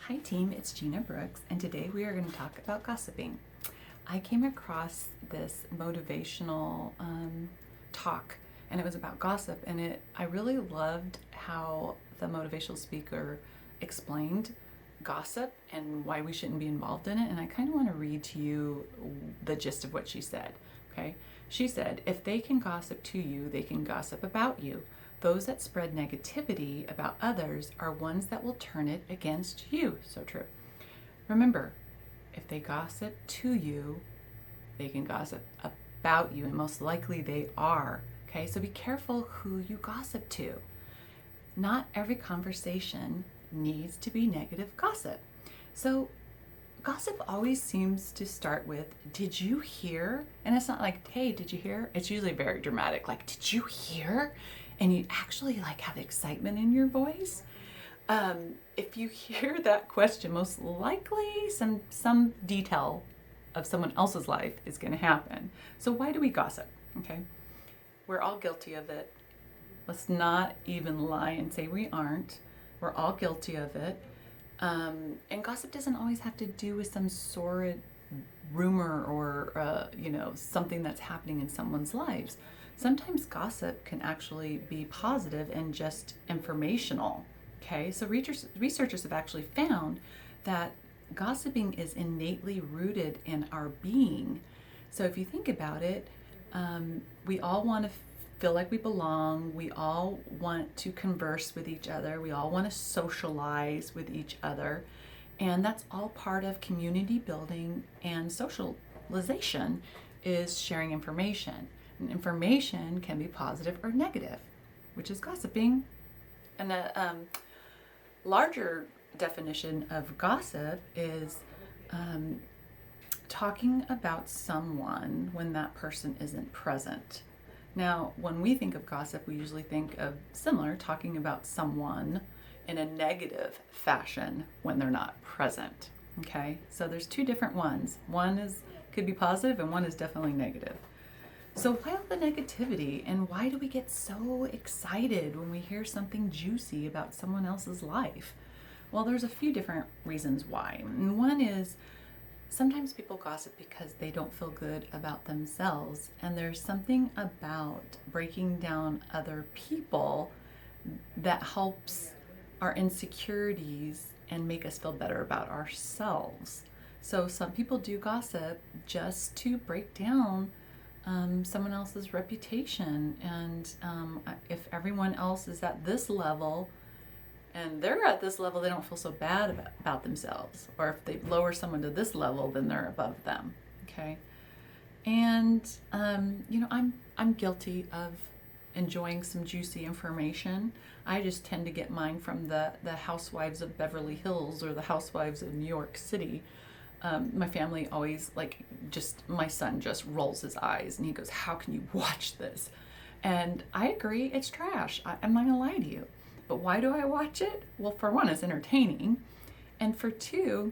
Hi team, it's Gina Brooks, and today we are going to talk about gossiping. I came across this motivational talk, and it was about gossip, and I really loved how the motivational speaker explained gossip and why we shouldn't be involved in it. And I kind of want to read to you the gist of what she said. Okay, she said, if they can gossip to you, they can gossip about you. Those that spread negativity about others are ones that will turn it against you. So true. Remember, if they gossip to you, they can gossip about you, and most likely they are. Okay, so be careful who you gossip to. Not every conversation needs to be negative gossip. So gossip always seems to start with, did you hear? And it's not like, hey, did you hear? It's usually very dramatic, like, did you hear? And you actually like have excitement in your voice. If you hear that question, most likely some detail of someone else's life is going to happen. So why do we gossip? Okay, we're all guilty of it. Let's not even lie and say we aren't. We're all guilty of it. And gossip doesn't always have to do with some sordid rumor or something that's happening in someone's lives. Sometimes gossip can actually be positive and just informational. Okay, so researchers have actually found that gossiping is innately rooted in our being. So if you think about it, we all want to feel like we belong. We all want to converse with each other. We all want to socialize with each other. And that's all part of community building and socialization is sharing information. And information can be positive or negative, which is gossiping. And a larger definition of gossip is talking about someone when that person isn't present. Now, when we think of gossip, we usually think of similar, talking about someone in a negative fashion when they're not present. Okay, so there's two different ones. One could be positive and one is definitely negative. So why all the negativity, and why do we get so excited when we hear something juicy about someone else's life? Well, there's a few different reasons why. And one is sometimes people gossip because they don't feel good about themselves, and there's something about breaking down other people that helps our insecurities and make us feel better about ourselves. So some people do gossip just to break down someone else's reputation, and if everyone else is at this level and they're at this level, they don't feel so bad about themselves. Or if they lower someone to this level, then they're above them. Okay, and I'm guilty of enjoying some juicy information. I just tend to get mine from the Housewives of Beverly Hills or the Housewives of New York City. My family always my son just rolls his eyes and he goes, how can you watch this? And I agree, it's trash. I'm not gonna lie to you. But why do I watch it? Well, for one, it's entertaining. And for two,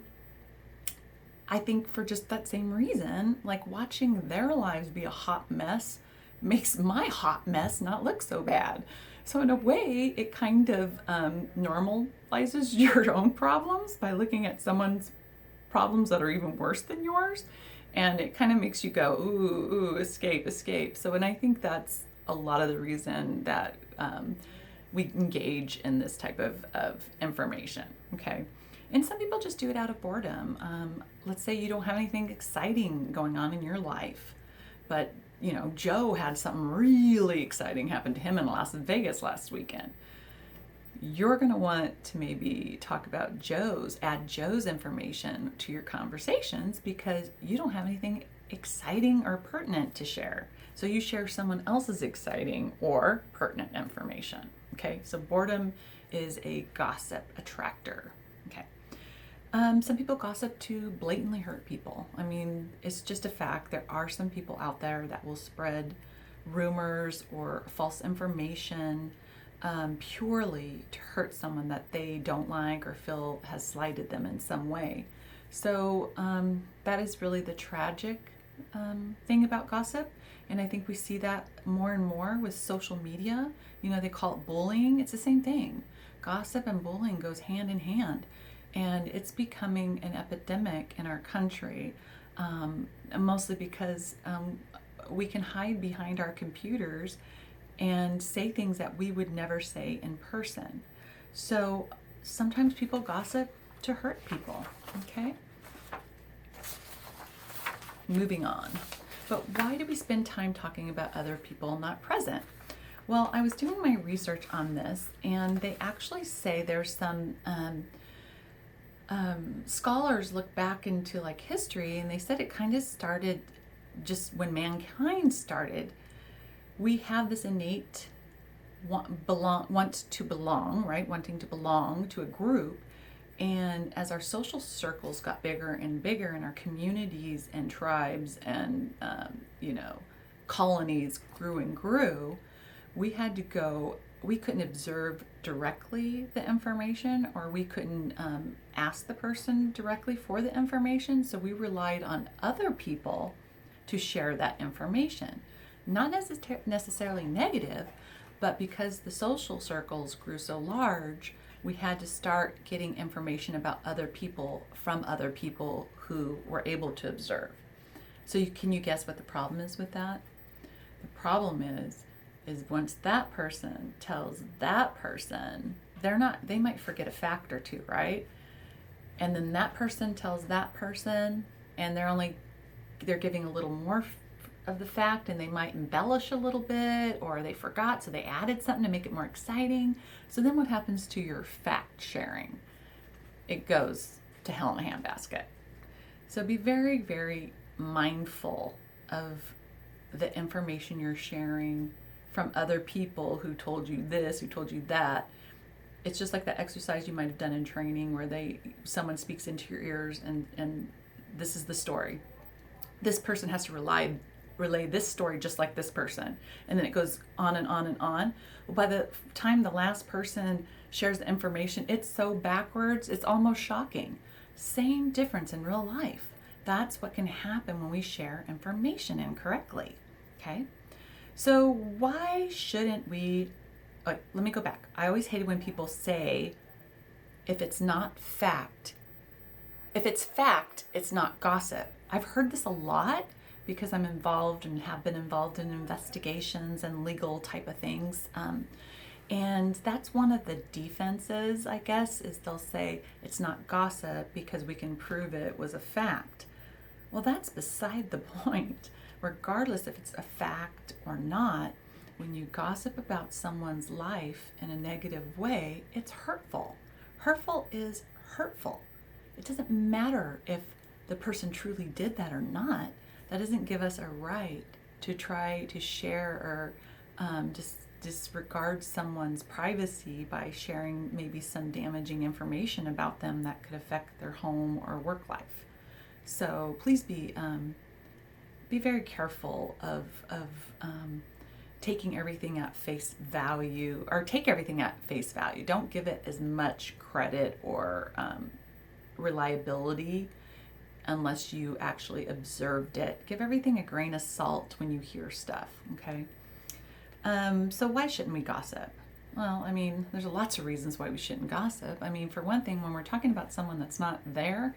I think for just that same reason, like watching their lives be a hot mess makes my hot mess not look so bad. So in a way, it kind of normalizes your own problems by looking at someone's problems that are even worse than yours, and it kind of makes you go, ooh, escape. So, and I think that's a lot of the reason that we engage in this type of information. Okay, and some people just do it out of boredom. Let's say you don't have anything exciting going on in your life, but Joe had something really exciting happen to him in Las Vegas last weekend. You're going to want to maybe talk about add Joe's information to your conversations because you don't have anything exciting or pertinent to share. So you share someone else's exciting or pertinent information. Okay, so boredom is a gossip attractor. Okay. Some people gossip to blatantly hurt people. I mean, it's just a fact. There are some people out there that will spread rumors or false information purely to hurt someone that they don't like or feel has slighted them in some way. So that is really the tragic thing about gossip. And I think we see that more and more with social media. They call it bullying. It's the same thing. Gossip and bullying goes hand in hand. And it's becoming an epidemic in our country, mostly because we can hide behind our computers and say things that we would never say in person. So sometimes people gossip to hurt people, okay? Moving on. But why do we spend time talking about other people not present? Well, I was doing my research on this, and they actually say there's some scholars look back into like history, and they said it kind of started just when mankind started. We have this innate want to belong, right? Wanting to belong to a group. And as our social circles got bigger and bigger, and our communities and tribes and colonies grew and grew, we had to go. We couldn't observe directly the information, or we couldn't ask the person directly for the information. So we relied on other people to share that information. Not necessarily negative, but because the social circles grew so large, we had to start getting information about other people from other people who were able to observe. So can you guess what the problem is with that? The problem is once that person tells that person, they might forget a fact or two, right? And then that person tells that person, and they're giving a little more of the fact, and they might embellish a little bit, or they forgot, so they added something to make it more exciting. So then what happens to your fact sharing? It goes to hell in a handbasket. So be very, very mindful of the information you're sharing from other people who told you this, who told you that. It's just like that exercise you might have done in training where someone speaks into your ears, and this is the story. This person has to relay this story just like this person, and then it goes on and on and on. Well, by the time the last person shares the information, it's so backwards, it's almost shocking. Same difference in real life. That's what can happen when we share information incorrectly. Okay, so why shouldn't we? Let me go back. I always hated when people say, if it's fact, it's not gossip. I've heard this a lot because I'm involved and have been involved in investigations and legal type of things. And that's one of the defenses, I guess, is they'll say it's not gossip because we can prove it was a fact. Well, that's beside the point. Regardless if it's a fact or not, when you gossip about someone's life in a negative way, it's hurtful. Hurtful is hurtful. It doesn't matter if the person truly did that or not. That doesn't give us a right to try to share or disregard someone's privacy by sharing maybe some damaging information about them that could affect their home or work life. So please be very careful of taking everything at face value, or take everything at face value. Don't give it as much credit or reliability unless you actually observed it. Give everything a grain of salt when you hear stuff, okay? So why shouldn't we gossip? Well, I mean, there's lots of reasons why we shouldn't gossip. I mean, for one thing, when we're talking about someone that's not there,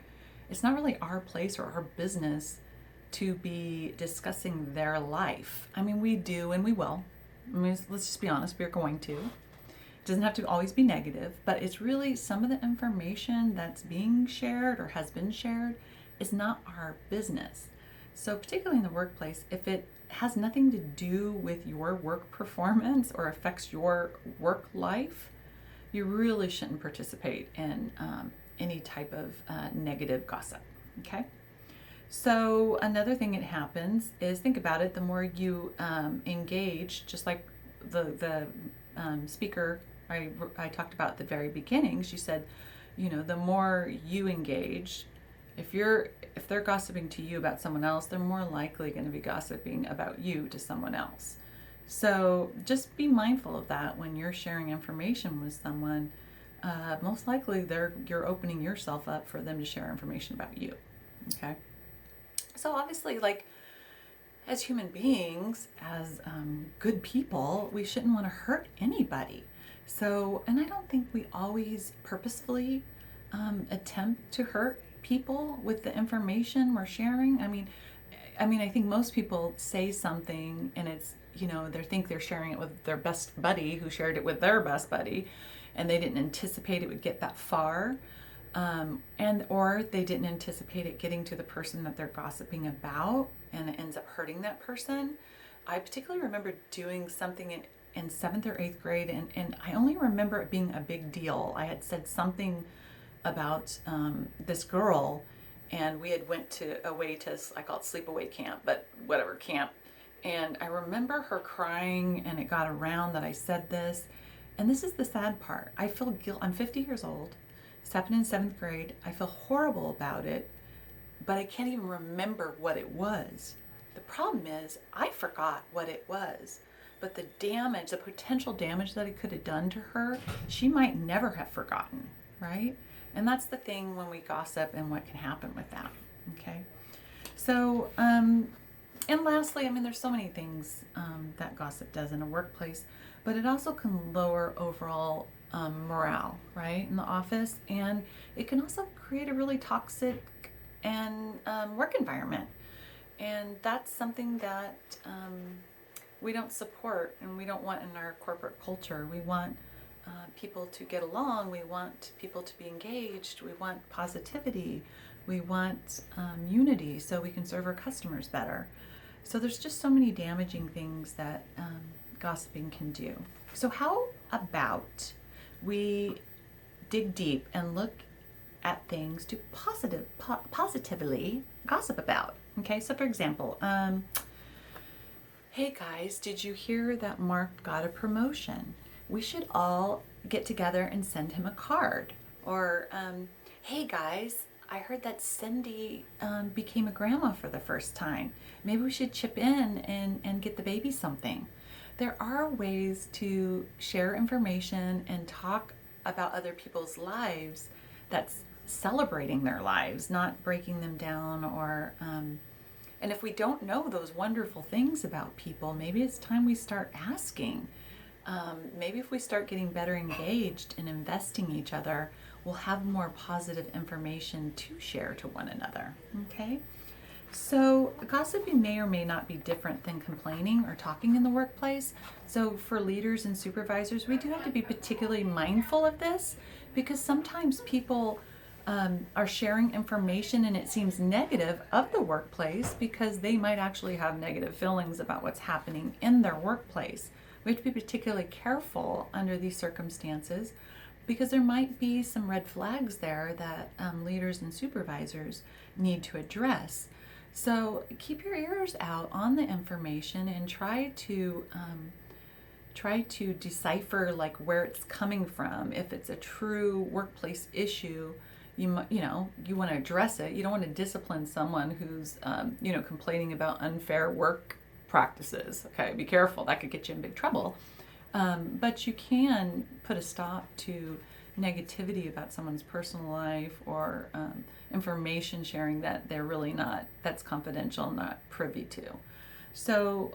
it's not really our place or our business to be discussing their life. I mean, we do and we will. I mean, let's just be honest, we're going to. It doesn't have to always be negative, but it's really some of the information that's being shared or has been shared is not our business. So particularly in the workplace, if it has nothing to do with your work performance or affects your work life, you really shouldn't participate in any type of negative gossip, okay? So another thing that happens is, think about it, the more you engage, just like the speaker I talked about at the very beginning, she said, the more you engage, if they're gossiping to you about someone else, they're more likely going to be gossiping about you to someone else. So just be mindful of that when you're sharing information with someone. Most likely you're opening yourself up for them to share information about you. Okay. So obviously, like, as human beings, as good people, we shouldn't want to hurt anybody. So, and I don't think we always purposefully attempt to hurt people with the information we're sharing. I think most people say something and it's, they think they're sharing it with their best buddy who shared it with their best buddy, and they didn't anticipate it would get that far. Or they didn't anticipate it getting to the person that they're gossiping about, and it ends up hurting that person. I particularly remember doing something in 7th or 8th grade, and I only remember it being a big deal. I had said something about this girl, and we had went away to, I call it sleepaway camp, but whatever, camp. And I remember her crying, and it got around that I said this. And this is the sad part. I feel guilt. I'm 50 years old. This happened in 7th grade. I feel horrible about it, but I can't even remember what it was. The problem is I forgot what it was, but the damage, the potential damage that it could have done to her, she might never have forgotten, right? And that's the thing when we gossip and what can happen with that, okay? So, and lastly, there's so many things that gossip does in a workplace, but it also can lower overall morale, right, in the office, and it can also create a really toxic and work environment, and that's something that we don't support and we don't want in our corporate culture. We want people to get along. We want people to be engaged. We want positivity. We want unity so we can serve our customers better. So there's just so many damaging things that gossiping can do. So how about we dig deep and look at things to positively gossip about? Okay, so for example, hey guys, did you hear that Mark got a promotion? We should all get together and send him a card. Or, hey guys, I heard that Cindy became a grandma for the first time. Maybe we should chip in and get the baby something. There are ways to share information and talk about other people's lives that's celebrating their lives, not breaking them down or... and if we don't know those wonderful things about people, maybe it's time we start asking. Maybe if we start getting better engaged and investing each other, we'll have more positive information to share to one another. Okay? So gossiping may or may not be different than complaining or talking in the workplace. So for leaders and supervisors, we do have to be particularly mindful of this, because sometimes people are sharing information and it seems negative of the workplace because they might actually have negative feelings about what's happening in their workplace. We have to be particularly careful under these circumstances because there might be some red flags there that leaders and supervisors need to address. So keep your ears out on the information and try to decipher like where it's coming from. If it's a true workplace issue, you want to address it. You don't want to discipline someone who's complaining about unfair work practices. Okay, be careful. That could get you in big trouble. But you can put a stop to negativity about someone's personal life or information sharing that they're really not, that's confidential, not privy to. So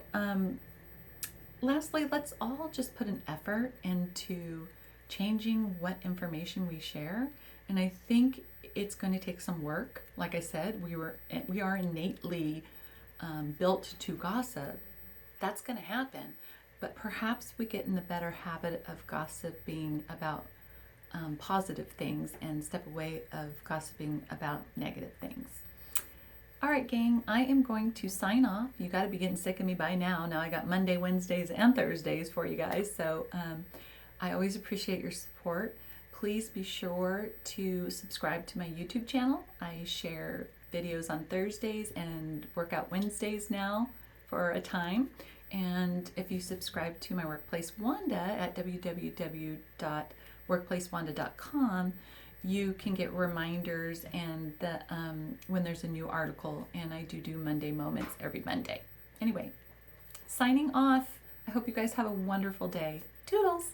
lastly, let's all just put an effort into changing what information we share. And I think it's going to take some work. Like I said, we are innately built to gossip. That's going to happen. But perhaps we get in the better habit of gossiping about positive things and step away of gossiping about negative things. All right, gang, I am going to sign off. You got to be getting sick of me by now. Now I got Monday, Wednesdays, and Thursdays for you guys. So I always appreciate your support. Please be sure to subscribe to my YouTube channel. I share videos on Thursdays and workout Wednesdays now for a time. And if you subscribe to my Workplace Wanda at www.workplacewanda.com, you can get reminders and when there's a new article, and I do Monday Moments every Monday. Anyway, signing off. I hope you guys have a wonderful day. Toodles!